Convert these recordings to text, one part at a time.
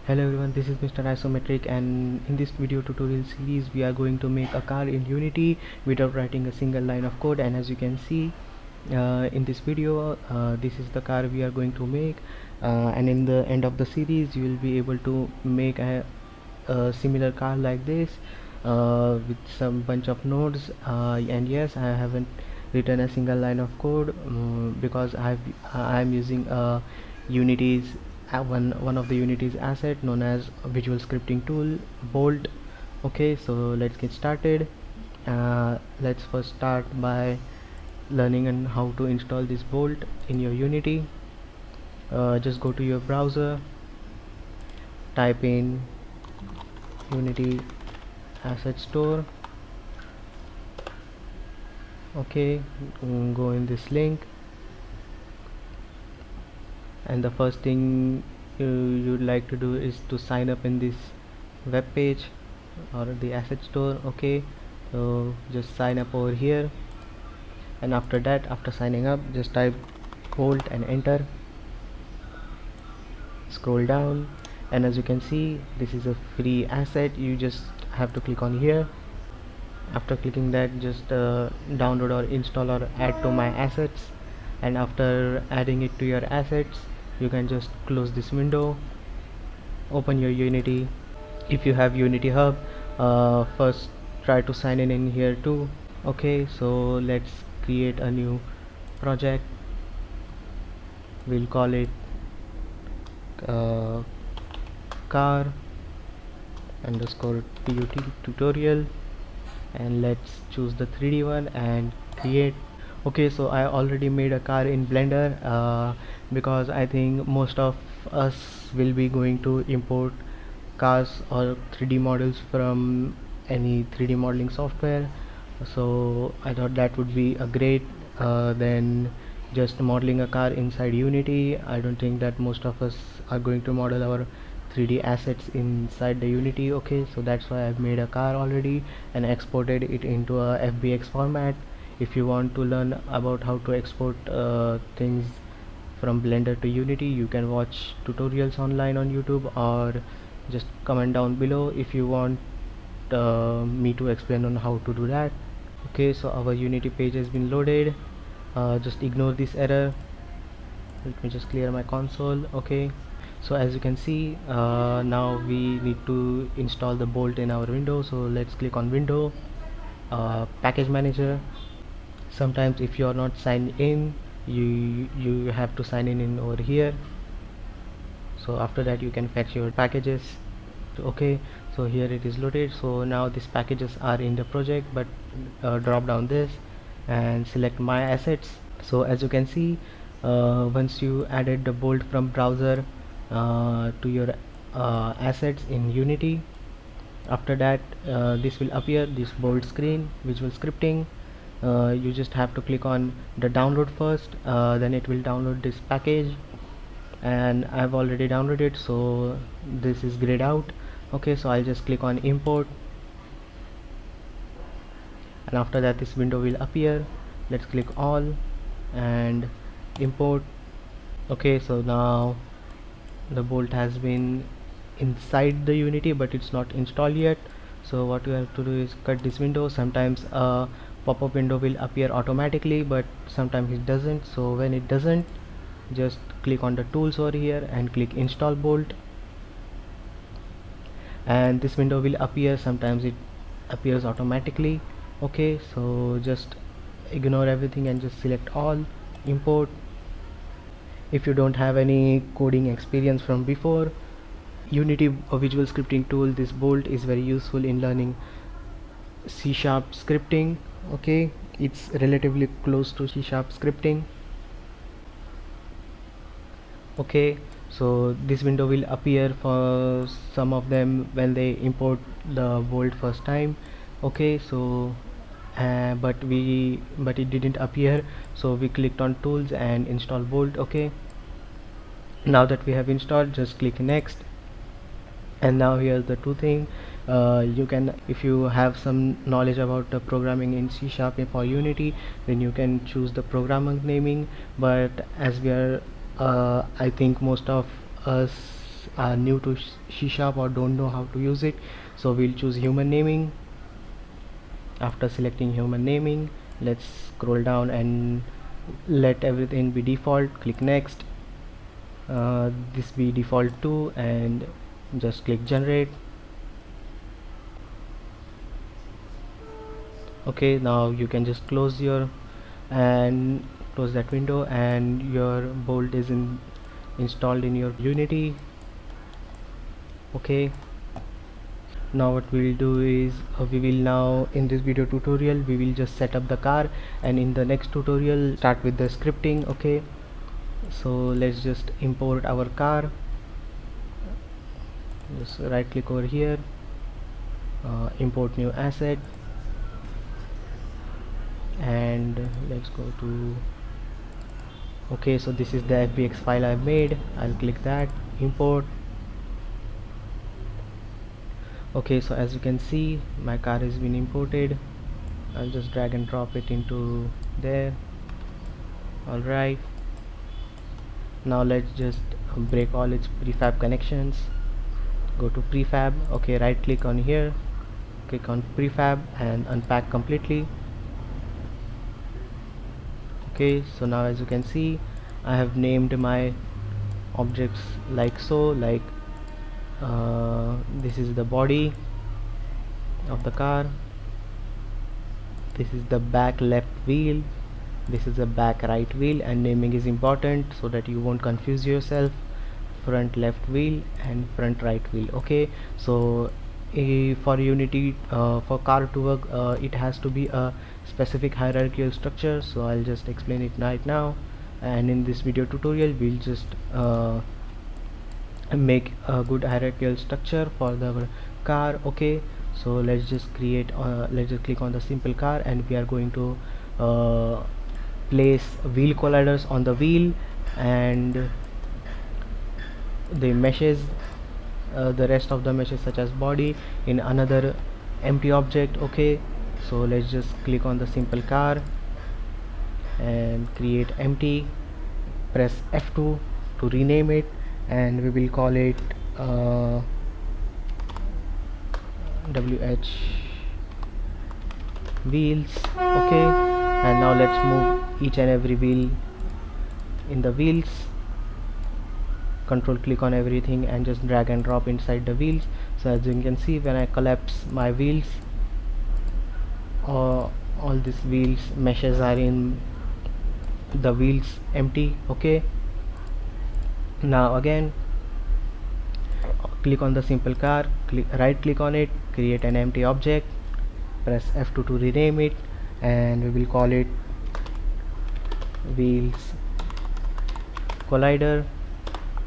Hello everyone, this is Mr. Isometric, and in this video tutorial series we are going to make a car in Unity without writing a single line of code. And as you can see in this video, this is the car we are going to make, and in the end of the series you will be able to make a similar car like this with some bunch of nodes. And yes, I haven't written a single line of code because I'm using Unity's one of the Unity's asset known as visual scripting tool, Bolt. Okay, so let's get started. Let's first start by learning on how to install this Bolt in your Unity. Just go to your browser, type in Unity asset store. Okay, go in this link, and the first thing you'd like to do is to sign up in this web page or the asset store. Okay, so just sign up over here, and after that, after signing up, just type Bolt and enter. Scroll down, and as you can see, this is a free asset. You just have to click on here. After clicking that, just download or install or add to my assets, and after adding it to your assets, you can just close this window, open your Unity. If you have Unity Hub, first try to sign in here too. Okay, so let's create a new project. We'll call it car underscore tut tutorial, and let's choose the 3D one and create. Okay, so I already made a car in Blender because I think most of us will be going to import cars or 3D models from any 3D modeling software. So I thought that would be a great than just modeling a car inside Unity. I don't think that most of us are going to model our 3D assets inside the Unity. Okay, so that's why I've made a car already and exported it into a FBX format. If you want to learn about how to export things from Blender to Unity, you can watch tutorials online on YouTube, or just comment down below if you want me to explain on how to do that. Okay, so our Unity page has been loaded. Just ignore this error. Let me just clear my console. Okay, so as you can see, now we need to install the Bolt in our window. So let's click on window, package manager. Sometimes if you are not signed in, you have to sign in over here. So after that you can fetch your packages. Okay, so here it is loaded. So now these packages are in the project, but drop down this and select my assets. So as you can see, once you added the Bolt from browser to your assets in Unity, after that this will appear, this Bolt screen, visual scripting. You just have to click on the download first, then it will download this package, and I've already downloaded, so this is grayed out. Okay, so I'll just click on import, and after that this window will appear. Let's click all and import. Okay, so now the Bolt has been inside the Unity, but it's not installed yet. So what you have to do is cut this window. Sometimes a pop-up window will appear automatically, but sometimes it doesn't. So when it doesn't, just click on the tools over here and click install Bolt, and this window will appear. Sometimes it appears automatically. Okay, so just ignore everything and just select all, import. If you don't have any coding experience from before, Unity, a visual scripting tool, this Bolt is very useful in learning C# scripting. Okay, it's relatively close to C# scripting. Okay, so this window will appear for some of them when they import the Bolt first time. Okay, so but it didn't appear, so we clicked on tools and install Bolt. Okay, now that we have installed, just click next. And now here's the two thing. You can, if you have some knowledge about the programming in C# for Unity, then you can choose the programming naming. But as we are I think most of us are new to C# or don't know how to use it, so we'll choose human naming. After selecting human naming, let's scroll down and let everything be default. Click next. This be default too, and just click generate. Okay, now you can just close that window, and your bolt is installed in your Unity. Okay, now what we'll do is we will now, in this video tutorial, we will just set up the car, and in the next tutorial start with the scripting. Okay, so let's just import our car. Just right click over here, import new asset, and let's go to, okay, so this is the fbx file I made. I'll click that, import. Okay, so as you can see, my car has been imported. I'll just drag and drop it into there. Alright, now let's just break all its prefab connections. Go to prefab. Okay, right click on here, click on prefab and unpack completely. Okay, so now as you can see, I have named my objects like so, like this is the body of the car, this is the back left wheel, this is the back right wheel, and naming is important so that you won't confuse yourself. Front left wheel and front right wheel. Okay, so for Unity, for car to work, it has to be a specific hierarchical structure, so I'll just explain it right now. And in this video tutorial we'll just make a good hierarchical structure for the car. Okay, so let's just click on the simple car, and we are going to place wheel colliders on the wheel, and the meshes, the rest of the meshes such as body, in another empty object. Okay, so let's just click on the simple car and create empty, press F2 to rename it, and we will call it WH wheels. Okay, and now let's move each and every wheel in the wheels. Control click on everything and just drag and drop inside the wheels. So as you can see, when I collapse my wheels, all these wheels meshes are in the wheels empty. Okay, now again click on the simple car, right click on it, create an empty object, press F2 to rename it, and we will call it wheels collider.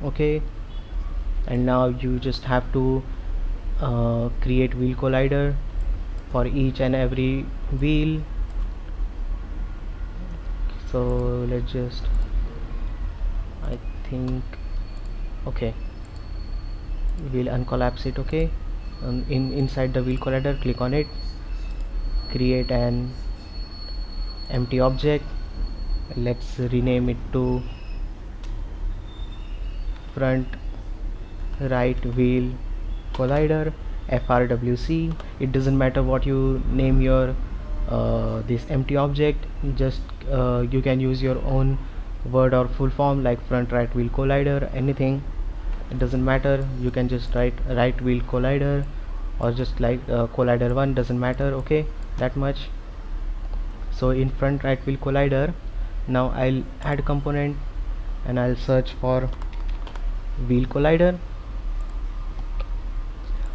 Okay, and now you just have to create wheel collider for each and every wheel. So let's just, I think, okay, we'll uncollapse it. Okay, inside the wheel collider, click on it, create an empty object, let's rename it to front right wheel collider, FRWC. It doesn't matter what you name your this empty object, just you can use your own word or full form like front right wheel collider, anything, it doesn't matter. You can just write right wheel collider, or just like collider 1, doesn't matter. Okay, that much. So in front right wheel collider, now I'll add component and I'll search for wheel collider.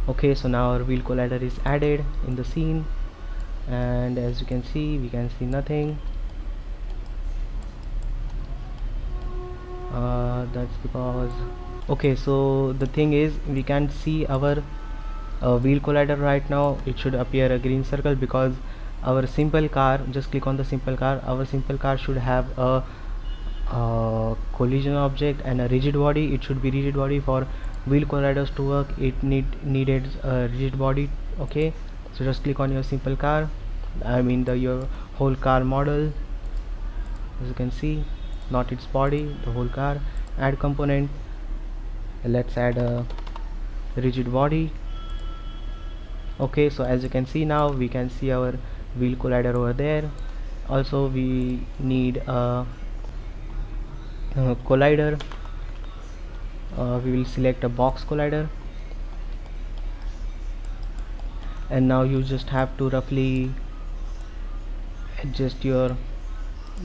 Okay, so now our wheel collider is added in the scene, and as you can see, we can see nothing. That's because, okay, so the thing is, we can't see our wheel collider right now. It should appear a green circle because our simple car, just click on the simple car, our simple car should have a collision object and a rigid body. It should be rigid body. For wheel colliders to work, it needed a rigid body. Okay, so just click on your simple car, I mean your whole car model, as you can see, not its body, the whole car. Add component, Let's add a rigid body. Okay, so as you can see, now we can see our wheel collider over there. Also we need a collider. We will select a box collider, and now you just have to roughly adjust your,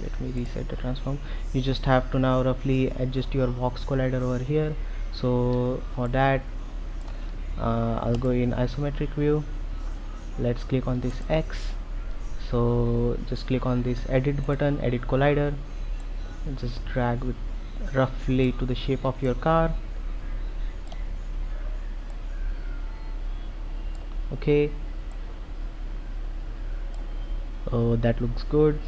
let me reset the transform. You just have to now roughly adjust your box collider over here. So for that, I'll go in isometric view. Let's click on this X. So just click on this edit button, edit collider, and just drag with roughly to the shape of your car. Okay, oh, that looks good.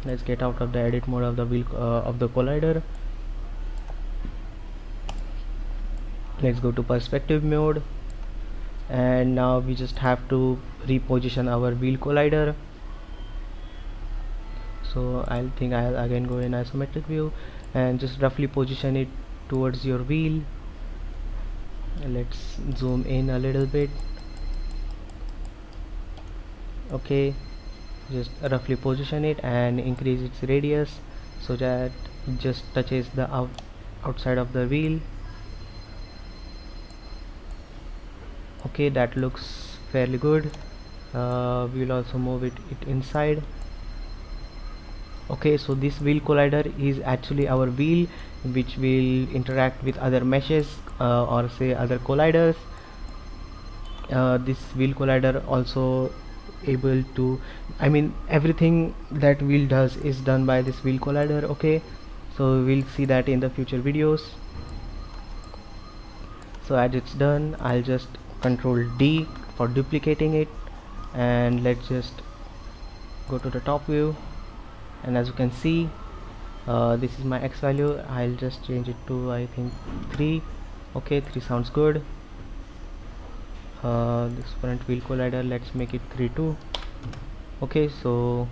Let's get out of the edit mode of the wheel of the collider. Let's go to perspective mode, and now we just have to reposition our wheel collider. So I'll again go in isometric view and just roughly position it towards your wheel. Let's zoom in a little bit. Okay, just roughly position it and increase its radius so that it just touches the outside of the wheel. Okay, that looks fairly good. We'll also move it inside. Okay, so this wheel collider is actually our wheel which will interact with other meshes or say other colliders. This wheel collider also able to, I mean, everything that wheel does is done by this wheel collider. Okay, so we'll see that in the future videos. So as it's done, I'll just control D for duplicating it, and let's just go to the top view, and as you can see, this is my X value. I'll just change it to, I think, 3. Okay, 3 sounds good. This front wheel collider, let's make it 3 2. Okay, so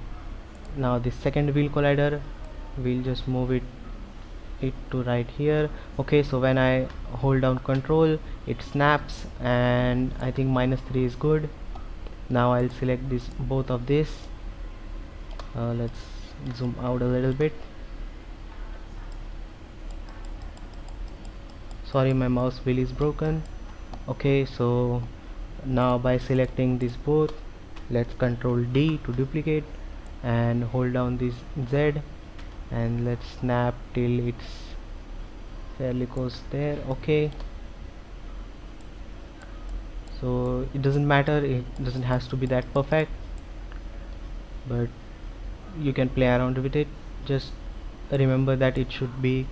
now this second wheel collider, we'll just move it to right here. Okay, so when I hold down control, it snaps, and I think -3 is good. Now I'll select this, both of this. Let's zoom out a little bit. Sorry, my mouse wheel is broken. Okay, so now by selecting this both, let's control D to duplicate and hold down this Z, and let's snap till it's fairly close there. Okay, so it doesn't matter, it doesn't has to be that perfect, but you can play around with it. Just remember that it should be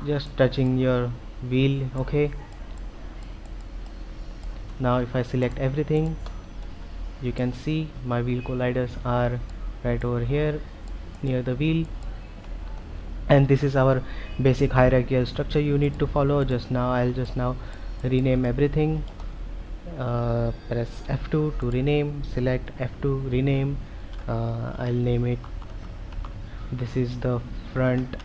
just touching your wheel. Okay, now if I select everything, you can see my wheel colliders are right over here near the wheel, and this is our basic hierarchical structure you need to follow. I'll just now rename everything. Press F2 to rename, select F2, rename. I'll name it, this is the front,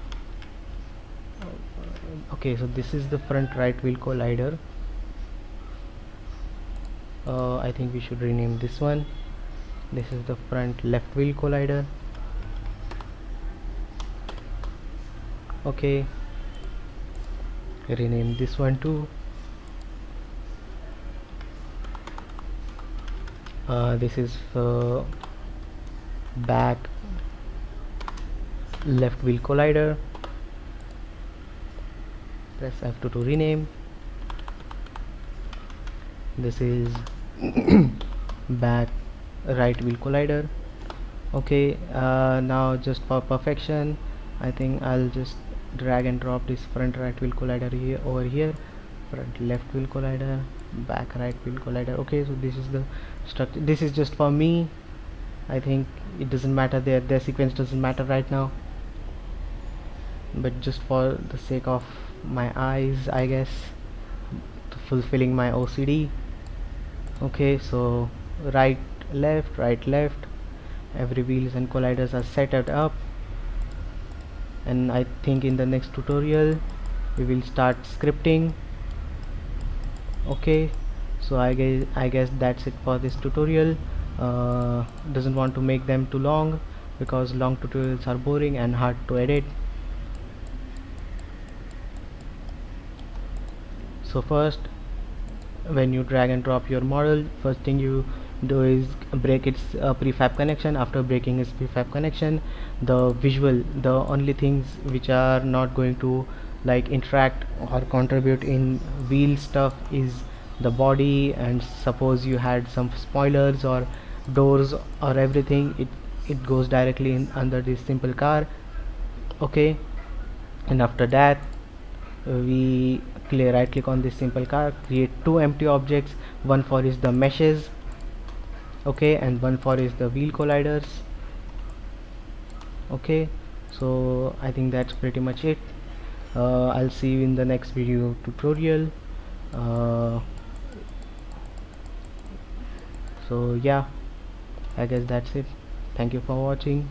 okay, so this is the front right wheel collider. I think we should rename this one. This is the front left wheel collider. Okay, rename this one too. This is back left wheel collider. Press F2 to rename. This is back right wheel collider. Okay, now just for perfection, I think I'll just drag and drop this front right wheel collider here, over here, front left wheel collider, back right wheel collider. Okay, so this is the structure. This is just for me. I think it doesn't matter, their sequence doesn't matter right now, but just for the sake of my eyes, I guess, fulfilling my OCD. Okay, so right left, every wheels and colliders are set it up, and I think in the next tutorial we will start scripting Okay, so I guess that's it for this tutorial. Doesn't want to make them too long because long tutorials are boring and hard to edit. So first, when you drag and drop your model, first thing you do is break its prefab connection. After breaking its prefab connection, the only things which are not going to like interact or contribute in wheel stuff is the body, and suppose you had some spoilers or doors or everything, it goes directly in under this simple car. Okay, and after that we right click on this simple car, create two empty objects, one for is the meshes, okay, and one for is the wheel colliders. Okay, so I think that's pretty much it. I'll see you in the next video tutorial. uh, so yeah, I guess that's it. Thank you for watching.